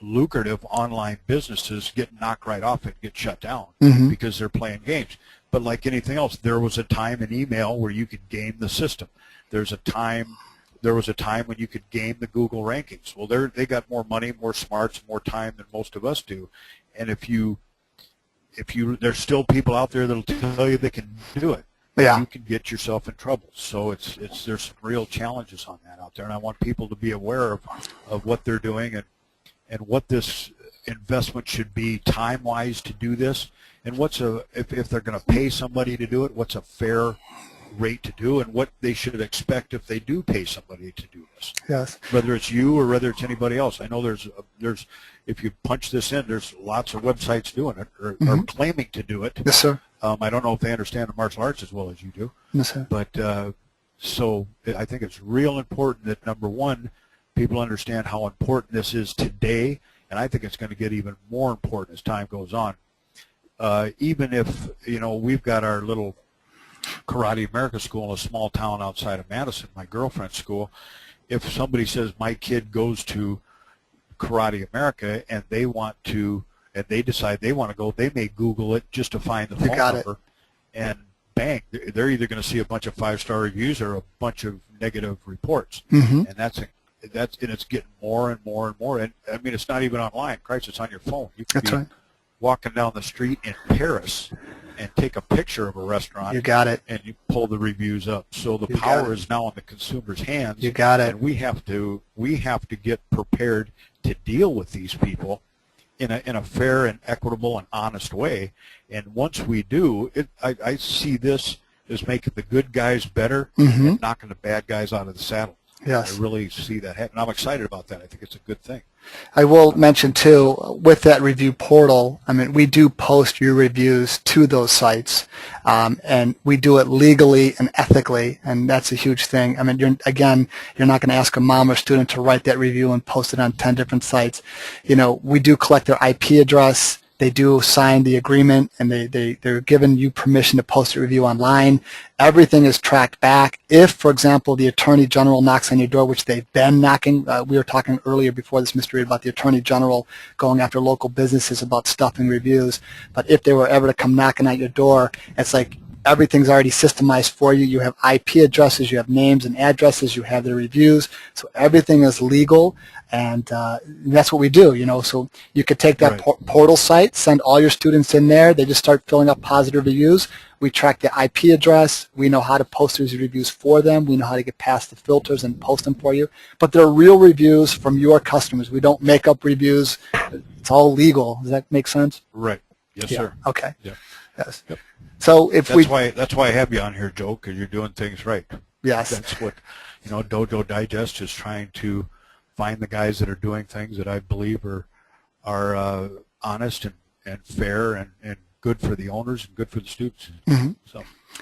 lucrative online businesses get knocked right off and get shut down because they're playing games. But like anything else, there was a time in email where you could game the system. There was a time when you could game the Google rankings. Well, they got more money, more smarts, more time than most of us do. And if there's still people out there that'll tell you they can do it. Yeah. You can get yourself in trouble. So there's some real challenges on that out there, and I want people to be aware of what they're doing and what this investment should be time-wise to do this, and if they're going to pay somebody to do it, what's a fair rate to do, and what they should expect if they do pay somebody to do this. Yes. Whether it's you or whether it's anybody else. I know there's if you punch this in, there's lots of websites doing it or claiming to do it. Yes, sir. I don't know if they understand the martial arts as well as you do. Yes, sir. But so I think it's real important that, number one, people understand how important this is today, and I think it's going to get even more important as time goes on. Even if, we've got our little Karate America school in a small town outside of Madison, my girlfriend's school. If somebody says my kid goes to Karate America and they decide they want to go, they may Google it just to find the phone number, and bang, they're either going to see a bunch of 5-star reviews or a bunch of negative reports, and it's getting more and more and more. And I mean, it's not even online. Christ, it's on your phone. You can be walking down the street in Paris and take a picture of a restaurant. You got it. And you pull the reviews up. So the power is now in the consumer's hands. You got it. And we have to get prepared to deal with these people in a fair and equitable and honest way. And once we do, I see this as making the good guys better and knocking the bad guys out of the saddle. Yes. I really see that happen. I'm excited about that. I think it's a good thing. I will mention, too, with that review portal, I mean, we do post your reviews to those sites, and we do it legally and ethically, and that's a huge thing. I mean, you're not going to ask a mom or student to write that review and post it on 10 different sites. We do collect their IP address. They do sign the agreement, and they're giving you permission to post a review online. Everything is tracked back. If, for example, the Attorney General knocks on your door, which they've been knocking, we were talking earlier before this, Mr. Reid, about the Attorney General going after local businesses about stuffing reviews. But if they were ever to come knocking at your door, it's like everything's already systemized for you. You have IP addresses, you have names and addresses, you have the reviews, so everything is legal, and that's what we do, So you could take that portal site, send all your students in there, they just start filling up positive reviews. We track the IP address, we know how to post those reviews for them, we know how to get past the filters and post them for you, but they're real reviews from your customers. We don't make up reviews, it's all legal. Does that make sense? Right. Yes, sir. Okay. Yeah. Yes. Yep. So if that's why I have you on here, Joe, because you're doing things right. Yes. That's what Dojo Digest is trying to find the guys that are doing things that I believe are honest and fair and good for the owners and good for the students.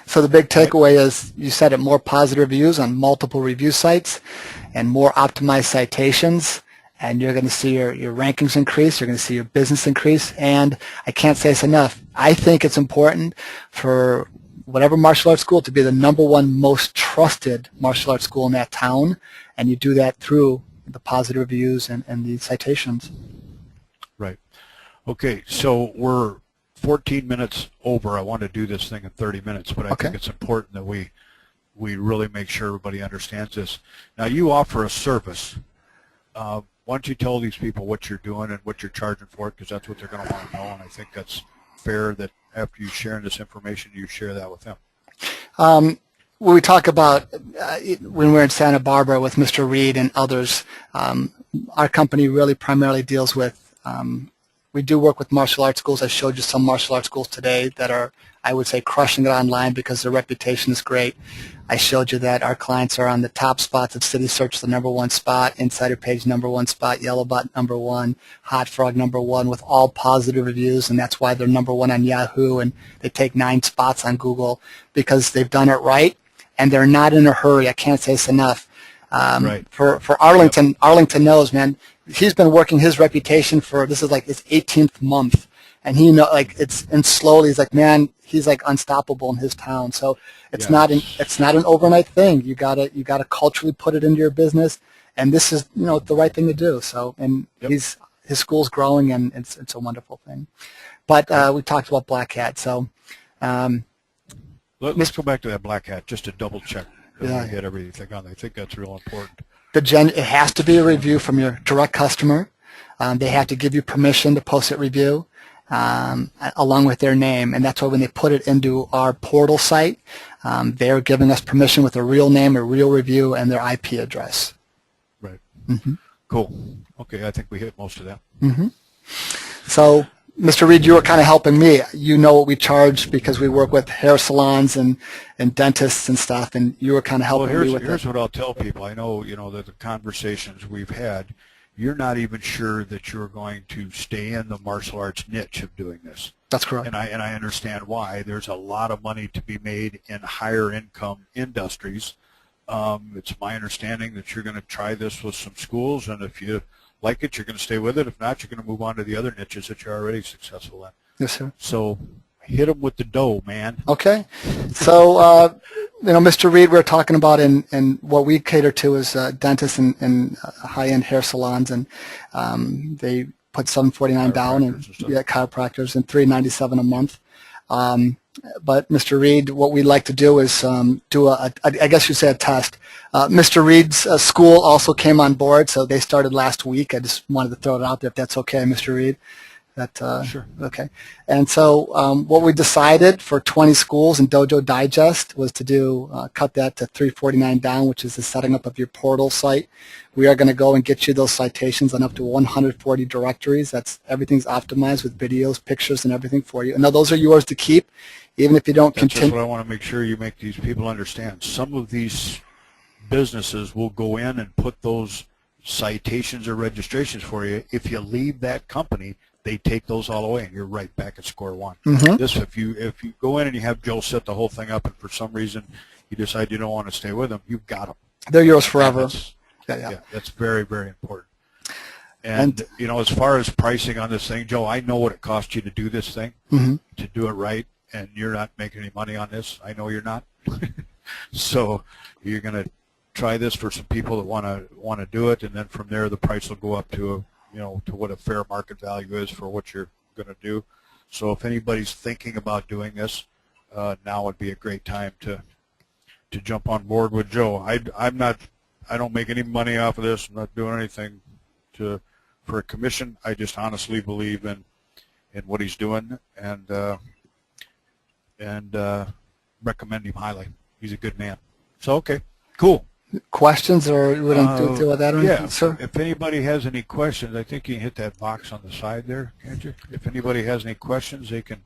So the big takeaway is, you said it, more positive reviews on multiple review sites and more optimized citations. And you're going to see your rankings increase, you're going to see your business increase, and I can't say this enough, I think it's important for whatever martial arts school to be the #1 most trusted martial arts school in that town, and you do that through the positive reviews and the citations. Right. Okay, so we're 14 minutes over. I want to do this thing in 30 minutes, but I think it's important that we really make sure everybody understands this. Now, you offer a service. Why don't you tell these people what you're doing and what you're charging for it, because that's what they're going to want to know, and I think that's fair that after you sharing this information, you share that with them. When we talk about when we're in Santa Barbara with Mr. Reid and others, our company really primarily deals with, we do work with martial arts schools. I showed you some martial arts schools today that are, I would say, crushing it online because their reputation is great. I showed you that our clients are on the top spots of City Search, the #1 spot, Insider Page #1 spot, Yellowbot #1, Hot Frog #1, with all positive reviews, and that's why they're #1 on Yahoo, and they take 9 spots on Google because they've done it right, and they're not in a hurry. I can't say this enough. For Arlington, Arlington knows, man, he's been working his reputation for, this is like his 18th month. And and slowly he's like, man, he's like unstoppable in his town. So it's not an overnight thing. You gotta culturally put it into your business, and this is the right thing to do. So his school's growing, and it's a wonderful thing. But we talked about Black Hat, so let's go back to that Black Hat just to double check that we hit everything on. I think that's real important. It has to be a review from your direct customer. They have to give you permission to post that review. Along with their name, and that's why when they put it into our portal site, they're giving us permission with a real name, a real review, and their IP address. Right. Cool. Okay, I think we hit most of that. So, Mr. Reid, you were kind of helping me. You know what we charge because we work with hair salons and dentists and stuff, and you were kind of Well, helping me with here's it. what I'll tell people. I know, that the conversations we've had, you're not even sure that you're going to stay in the martial arts niche of doing this. That's correct. And I understand why. There's a lot of money to be made in higher income industries. It's my understanding that you're going to try this with some schools, and if you like it, you're going to stay with it. If not, you're going to move on to the other niches that you're already successful in. Yes, sir. So hit them with the dough, man. Okay. So, Mr. Reid, we're talking about in what we cater to is dentists and high-end hair salons, and they put $749 down, and chiropractors, and $397 a month. But Mr. Reid, what we'd like to do is do I guess you say a test. Mr. Reid's school also came on board, so they started last week. I just wanted to throw it out there if that's okay, Mr. Reid. That Sure. Okay. And so what we decided for 20 schools in Dojo Digest was to do cut that to $349 down, which is the setting up of your portal site. We are going to go and get you those citations on up to 140 directories. That's everything's optimized with videos, pictures, and everything for you. And now those are yours to keep, even if you don't That's just continue. what I want to make sure you make these people understand. Some of these businesses will go in and put those citations or registrations for you. If you leave that company, they take those all away, and you're right back at square one. Mm-hmm. This, if you go in and you have Joe set the whole thing up, and for some reason you decide you don't want to stay with them, you've got them. They're yours forever. Yeah, that's very, very important. And as far as pricing on this thing, Joe, I know what it costs you to do this thing, Mm-hmm. to do it right, and you're not making any money on this. I know you're not. So you're going to try this for some people that want to do it, and then from there the price will go up to to what a fair market value is for what you're going to do. So if anybody's thinking about doing this, now would be a great time to jump on board with Joe. I don't make any money off of this. I'm not doing anything for a commission. I just honestly believe in what he's doing, and recommend him highly. He's a good man. So okay, cool. Questions, or you wouldn't deal with that or anything, Yeah, sir? if anybody has any questions, I think you can hit that box on the side there, can't you? If anybody has any questions, they can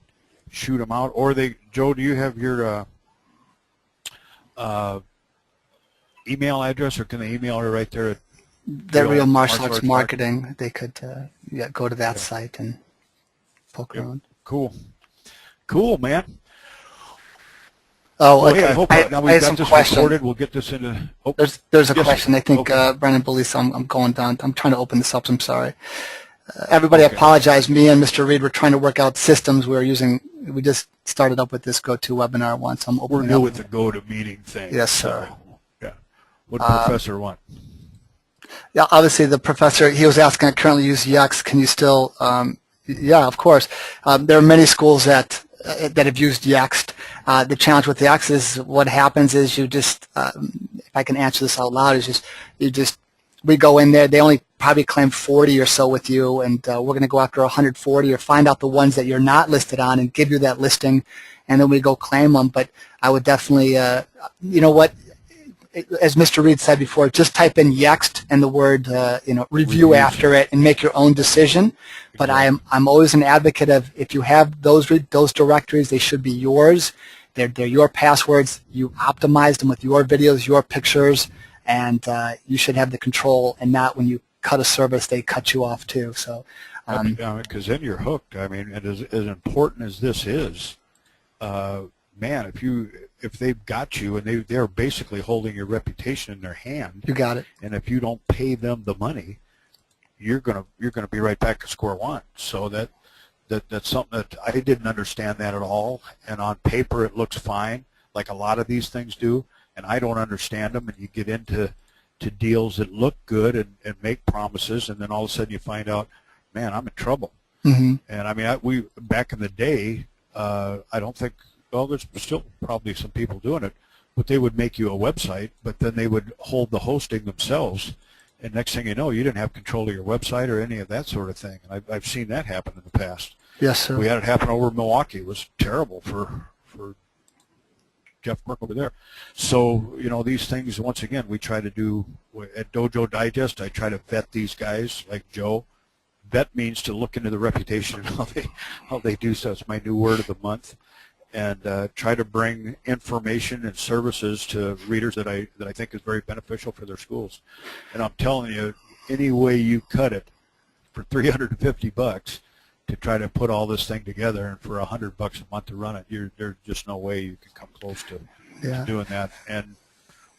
shoot them out. Or Joe, do you have your email address, or can they email her right there? That Real Martial Arts Marketing, they could go to that site and poke around. Cool. Cool, man. Oh, Well, okay. hey, I hope now I we've had got some this questions. recorded. We'll get this into. Oh, There's a yes, question. sir. I think Okay. Brennan believes I'm going down. I'm trying to open this up. I'm sorry. Everybody, Okay. apologize. Me and Mr. Reid were trying to work out systems we just started up with this GoToWebinar once. So I'm We're opening new up. with the go-to-meeting thing. Yes, sir. So, yeah. What professor want? Yeah, obviously the professor, he was asking, I currently use Yext. Can you still, yeah, of course. There are many schools that have used Yext. The challenge with Yext is what happens is you just, if I can answer this out loud, is we go in there, they only probably claim 40 or so with you, and we're going to go after 140 or find out the ones that you're not listed on and give you that listing, and then we go claim them. But I would definitely, you know what, as Mr. Reid said before, just type in Yext and the word review after it and make your own decision. But I'm always an advocate of, if you have those directories, they should be yours. They're your passwords. You optimize them with your videos, your pictures, and you should have the control, and not when you cut a service, they cut you off too. So, Because then you're hooked. I mean, and as important as this is, man, if they've got you and they're basically holding your reputation in their hand, you got it. and if you don't pay them the money, you're gonna be right back to square one. So that's something that I didn't understand that at all. And on paper, it looks fine, like a lot of these things do, and I don't understand them. And you get into deals that look good and make promises, and then all of a sudden you find out, man, I'm in trouble. Mm-hmm. And I mean, we back in the day, I don't think. Well, there's still probably some people doing it, but they would make you a website, but then they would hold the hosting themselves, and next thing you know, you didn't have control of your website or any of that sort of thing. And I've seen that happen in the past. Yes, sir. We had it happen over in Milwaukee. It was terrible for Jeff Burke over there. So, these things, once again, we try to do at Dojo Digest. I try to vet these guys like Joe that means to look into the reputation and how they do so. It's my new word of the month, and try to bring information and services to readers that I think is very beneficial for their schools. And I'm telling you, any way you cut it, for $350 to try to put all this thing together, and for $100 a month to run it, there's just no way you can come close to doing that. And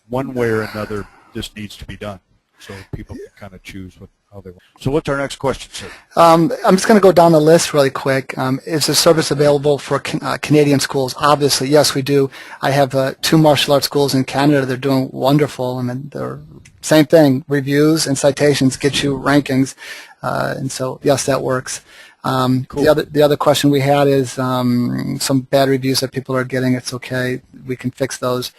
one way or another, this needs to be done, so people can kind of choose how they want. So what's our next question, sir? I'm just going to go down the list really quick. Is the service available for Canadian schools? Obviously, yes, we do. I have 2 martial arts schools in Canada. They're doing wonderful. I mean, they're same thing. Reviews and citations get you rankings, and so yes, that works. Cool. The other question we had is some bad reviews that people are getting. It's okay. We can fix those.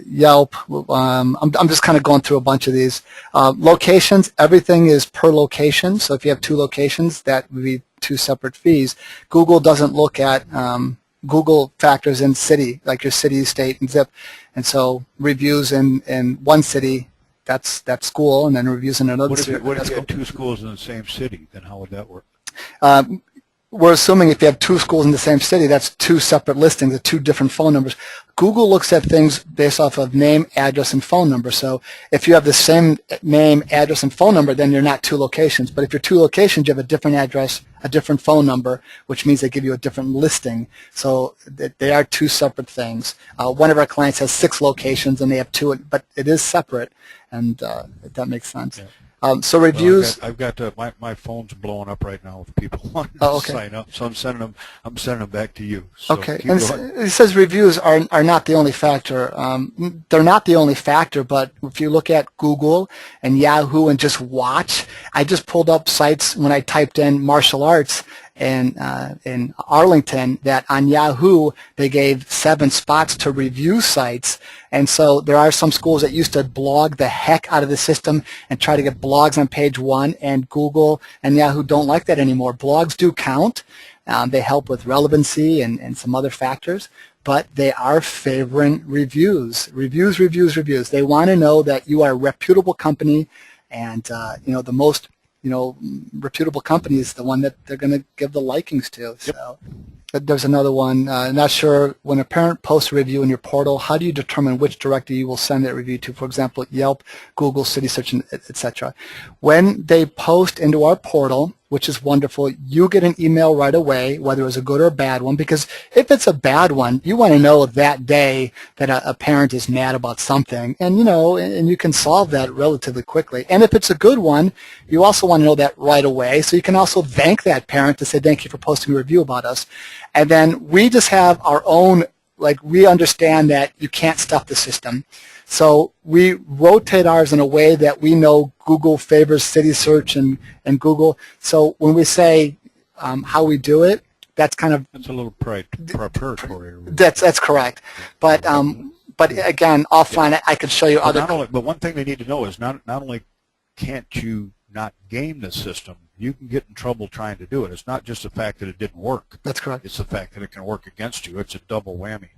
Yelp. I'm just kind of going through a bunch of these. Locations, everything is per location. So if you have 2 locations, that would be 2 separate fees. Google doesn't look at, Google factors in city, like your city, state, and zip. And so reviews in one city, that's school, and then reviews in another city. What if you had 2 schools in the same city? Then how would that work? We're assuming if you have 2 schools in the same city, that's 2 separate listings, 2 different phone numbers. Google looks at things based off of name, address, and phone number. So if you have the same name, address, and phone number, then you're not 2 locations. But if you're 2 locations, you have a different address, a different phone number, which means they give you a different listing. So they are 2 separate things. One of our clients has 6 locations, and they have 2, but it is separate, and if that makes sense. Yeah. So reviews. Well, I've got my phone's blowing up right now with people wanting to sign up, so I'm sending them back to you. So okay, and it says reviews are not the only factor. They're not the only factor, but if you look at Google and Yahoo and just watch, I just pulled up sites when I typed in martial arts in Arlington that on Yahoo they gave 7 spots to review sites. And so there are some schools that used to blog the heck out of the system and try to get blogs on page 1, and Google and Yahoo don't like that anymore. Blogs do count. They help with relevancy and some other factors, but they are favoring reviews. Reviews. They want to know that you are a reputable company, and the most reputable company is the one that they're going to give the likings to. So there's another one. Not sure, when a parent posts a review in your portal, how do you determine which directory you will send that review to? For example, Yelp, Google, City Search, etc. When they post into our portal, which is wonderful, you get an email right away, whether it's a good or a bad one, because if it's a bad one, you want to know that day that a parent is mad about something, and you can solve that relatively quickly. And if it's a good one, you also want to know that right away, so you can also thank that parent to say, thank you for posting a review about us. And then we just have our own, we understand that you can't stuff the system. So we rotate ours in a way that we know Google favors City Search and Google. So when we say how we do it, that's kind of... That's a little preparatory. That's correct. But again, offline, I could show you other... But one thing they need to know is not only can't you not game the system, you can get in trouble trying to do it. It's not just the fact that it didn't work. That's correct. It's the fact that it can work against you. It's a double whammy.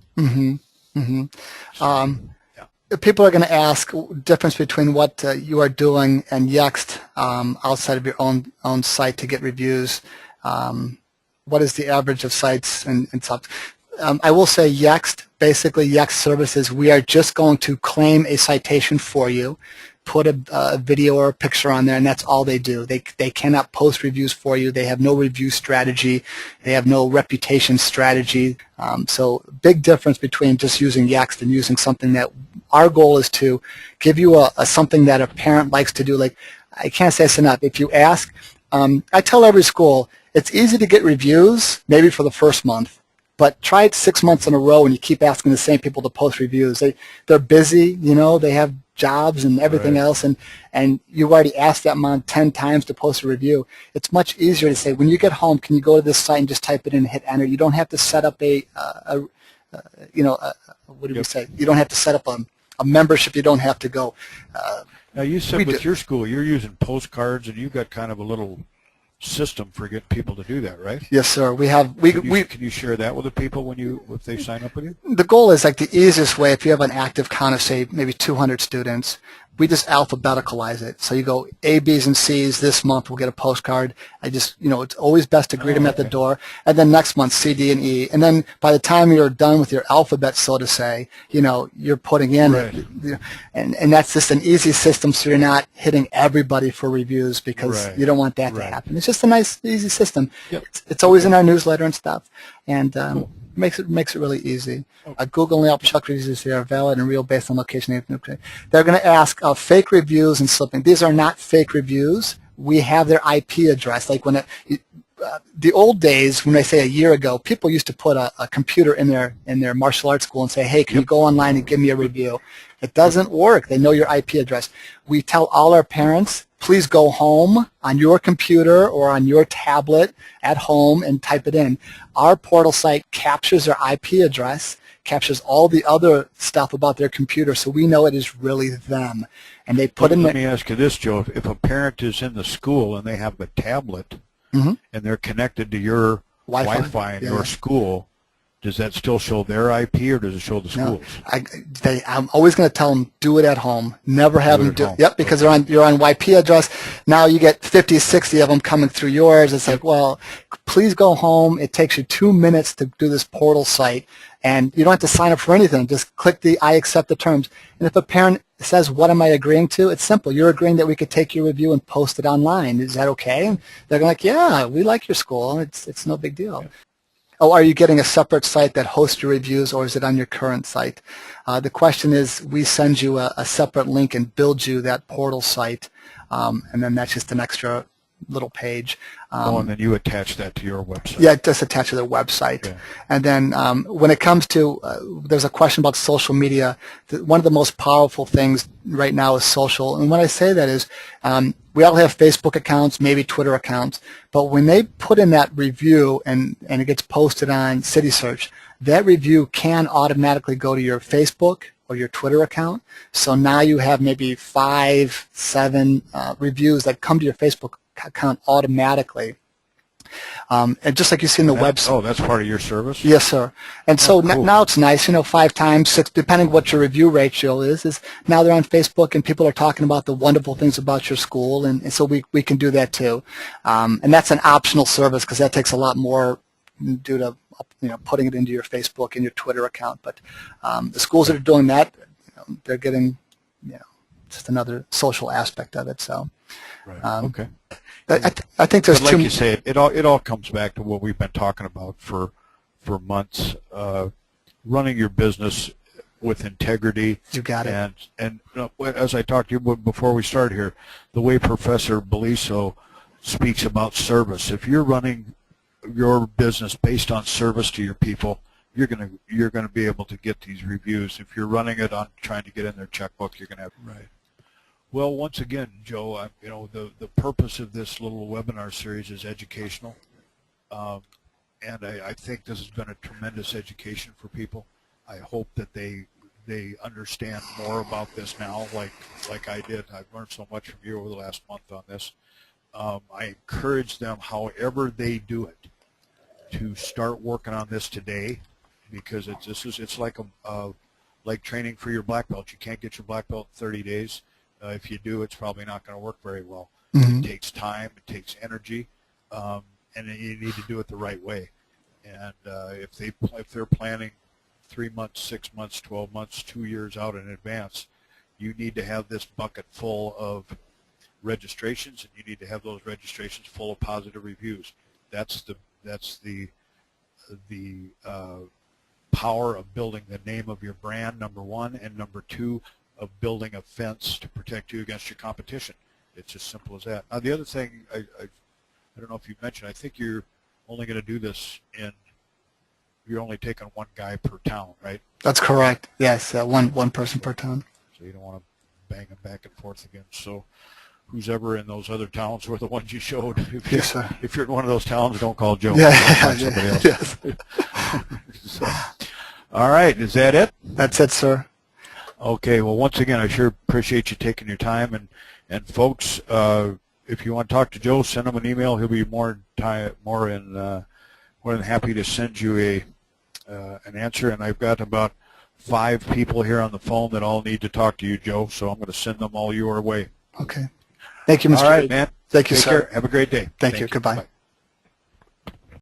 People are going to ask difference between what you are doing and Yext outside of your own site to get reviews. What is the average of sites and stuff? I will say Yext, basically Yext services, we are just going to claim a citation for you, put a video or a picture on there, and that's all they do. They cannot post reviews for you. They have no review strategy. They have no reputation strategy. So big difference between just using Yext and using something that our goal is to give you something that a parent likes to do. Like, I can't say this enough. If you ask, I tell every school, it's easy to get reviews maybe for the first month, but try it 6 months in a row and you keep asking the same people to post reviews. They're busy, they have jobs and everything else, and you've already asked that mom 10 times to post a review. It's much easier to say, when you get home, can you go to this site and just type it in and hit enter? You don't have to set up what do we say? You don't have to set up a membership. You don't have to go. Now, you said with your school, you're using postcards, and you've got kind of a little system for getting people to do that, right? Yes, sir. We have. Can you share that with the people if they sign up with you? The goal is the easiest way. If you have an active count of, say, maybe 200 students, we just alphabeticalize it. So you go A, B's, and C's. This month we'll get a postcard. It's always best to greet them at the door. And then next month, C, D, and E. And then by the time you're done with your alphabet, so to say, you're putting in, and that's just an easy system, so you're not hitting everybody for reviews because you don't want that to happen. It's just a nice, easy system. Yep. It's always in our newsletter and stuff. And makes it really easy. Google and Yelp Chuck reviews here are valid and real based on location. They're going to ask fake reviews and slipping. These are not fake reviews. We have their IP address. Like when the old days, when I say a year ago, people used to put a computer in their martial arts school and say, hey, can you go online and give me a review? It doesn't work. They know your IP address. We tell all our parents, please go home on your computer or on your tablet at home and type it in. Our portal site captures their IP address, captures all the other stuff about their computer, so we know it is really them. And they put in. Let me ask you this, Joe. If a parent is in the school and they have a tablet and they're connected to your Wi-Fi in your school, does that still show their IP or does it show the schools? No, I'm always going to tell them, do it at home. Never have them do it. Yep, because you're on IP address. Now you get 50, 60 of them coming through yours. It's like, well, please go home. It takes you 2 minutes to do this portal site, and you don't have to sign up for anything. Just click the I accept the terms. And if a parent says, what am I agreeing to? It's simple. You're agreeing that we could take your review and post it online. Is that okay? And they're like, yeah, we like your school. It's no big deal. Yeah. Oh, are you getting a separate site that hosts your reviews, or is it on your current site? The question is, we send you a separate link and build you that portal site, and then that's just an extra little page. And then you attach that to your website. Yeah, just attach to their website. Okay. And then when it comes to, there's a question about social media. One of the most powerful things right now is social. And when I say that is, we all have Facebook accounts, maybe Twitter accounts, but when they put in that review and it gets posted on CitySearch, that review can automatically go to your Facebook or your Twitter account. So now you have maybe 5, 7 reviews that come to your Facebook account automatically. And just like you see in the website. Oh, that's part of your service? Yes, sir. And so cool. Now it's nice, 5 times, 6, depending what your review ratio is now they're on Facebook and people are talking about the wonderful things about your school, and so we can do that too. And that's an optional service because that takes a lot more due to putting it into your Facebook and your Twitter account. But the schools that are doing that, they're getting just another social aspect of it. So. Right. Okay. I think there's like you say, it all comes back to what we've been talking about for months. Running your business with integrity. You got it. And as I talked to you before we started here, the way Professor Beliso speaks about service. If you're running your business based on service to your people, you're gonna be able to get these reviews. If you're running it on trying to get in their checkbook, you're gonna have right. Well, once again, Joe, the purpose of this little webinar series is educational, and I think this has been a tremendous education for people. I hope that they understand more about this now, like I did. I've learned so much from you over the last month on this. I encourage them, however they do it, to start working on this today, because it's like like training for your black belt. You can't get your black belt in 30 days. If you do, it's probably not going to work very well. Mm-hmm. It takes time, it takes energy, and you need to do it the right way. And if they're planning 3 months, 6 months, 12 months, 2 years out in advance, you need to have this bucket full of registrations, and you need to have those registrations full of positive reviews. That's the power of building the name of your brand, number one, and number two, of building a fence to protect you against your competition. It's as simple as that. Now, the other thing, I don't know if you mentioned, I think you're only going to do this you're only taking one guy per town, right? That's correct. Yes, one person per town. So you don't want to bang them back and forth again. So who's ever in those other towns were the ones you showed. Yes, sir. If you're in one of those towns, don't call Joe. Yeah, somebody else. Yes. So, all right, is that it? That's it, sir. Okay, well, once again, I sure appreciate you taking your time, and folks, if you want to talk to Joe, send him an email. He'll be more than happy to send you an answer. And I've got about 5 people here on the phone that all need to talk to you, Joe, so I'm going to send them all your way. Okay. Thank you, Mr. All right, Reid. man. Thank you, Take sir. care. Have a great day. Thank you. Goodbye. Bye.